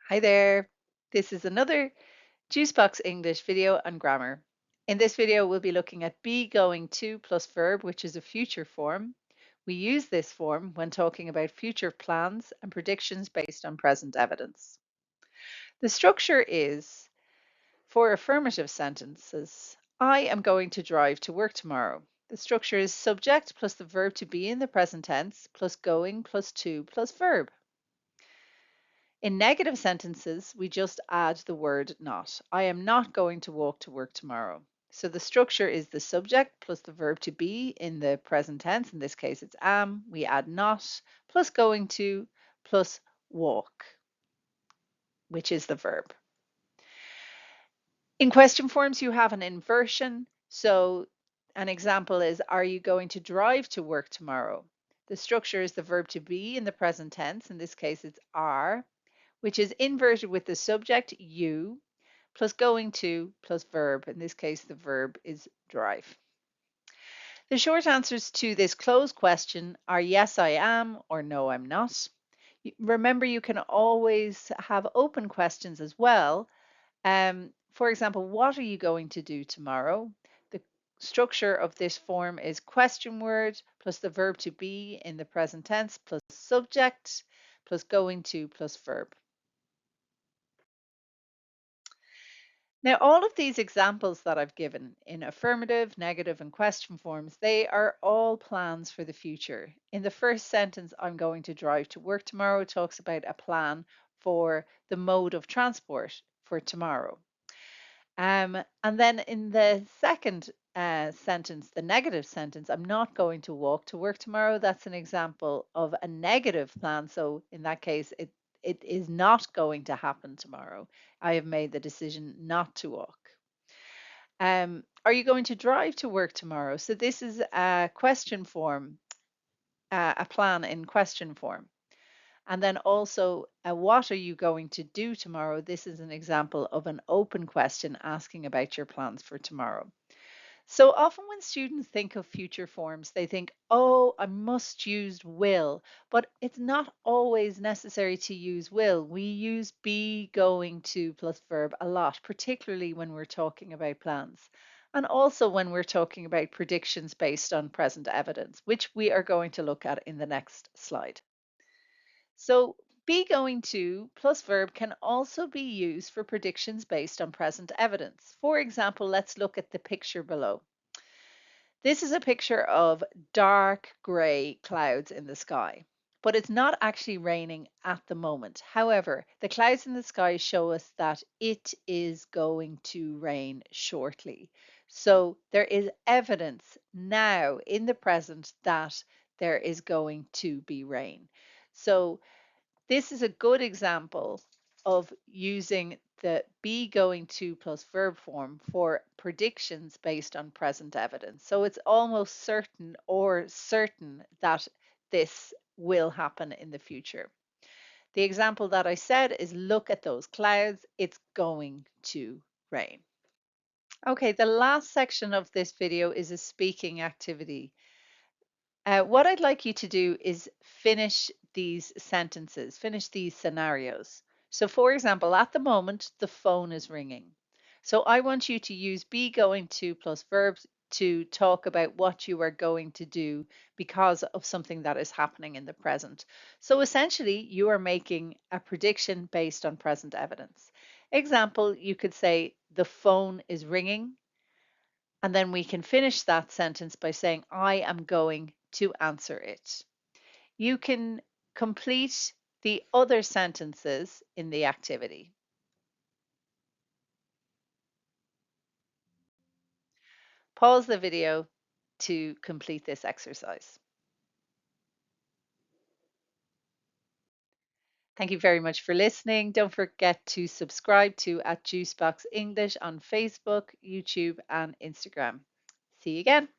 Hi there. This is another Juicebox English video on grammar. In this video, we'll be looking at be going to plus verb, which is a future form. We use this form when talking about future plans and predictions based on present evidence. The structure is for affirmative sentences. I am going to drive to work tomorrow. The structure is subject plus the verb to be in the present tense plus going plus to plus verb. In negative sentences, we just add the word not. I am not going to walk to work tomorrow. So the structure is the subject plus the verb to be in the present tense. In this case, it's am. We add not plus going to plus walk, which is the verb. In question forms, you have an inversion. So an example is, are you going to drive to work tomorrow? The structure is the verb to be in the present tense. In this case, it's are, which is inverted with the subject you plus going to plus verb. In this case, the verb is drive. The short answers to this closed question are yes, I am, or no, I'm not. Remember, you can always have open questions as well. For example, what are you going to do tomorrow? The structure of this form is question word plus the verb to be in the present tense plus subject plus going to plus verb. Now, all of these examples that I've given in affirmative, negative, and question forms, they are all plans for the future. In the first sentence, I'm going to drive to work tomorrow, talks about a plan for the mode of transport for tomorrow. And then in the second sentence, the negative sentence, I'm not going to walk to work tomorrow. That's an example of a negative plan. So in that case, it is not going to happen tomorrow. I have made the decision not to walk. Are you going to drive to work tomorrow? So this is a question form, a plan in question form. And then also, what are you going to do tomorrow? This is an example of an open question asking about your plans for tomorrow. So often when students think of future forms, they think, oh, I must use will, but it's not always necessary to use will. We use be going to plus verb a lot, particularly when we're talking about plans. And also when we're talking about predictions based on present evidence, which we are going to look at in the next slide. So be going to plus verb can also be used for predictions based on present evidence. For example, let's look at the picture below. This is a picture of dark gray clouds in the sky, but it's not actually raining at the moment. However, the clouds in the sky show us that it is going to rain shortly. So there is evidence now in the present that there is going to be rain. So this is a good example of using the be going to plus verb form for predictions based on present evidence. So it's almost certain or certain that this will happen in the future. The example that I said is look at those clouds, it's going to rain. Okay, the last section of this video is a speaking activity. What I'd like you to do is finish these sentences, finish these scenarios. So for example, at the moment, the phone is ringing. So I want you to use be going to plus verbs to talk about what you are going to do because of something that is happening in the present. So essentially, you are making a prediction based on present evidence. Example, you could say, the phone is ringing. And then we can finish that sentence by saying, I am going to answer it. You can complete the other sentences in the activity. Pause the video to complete this exercise. Thank you very much for listening. Don't forget to subscribe to @Juicebox English on Facebook, YouTube, and Instagram. See you again.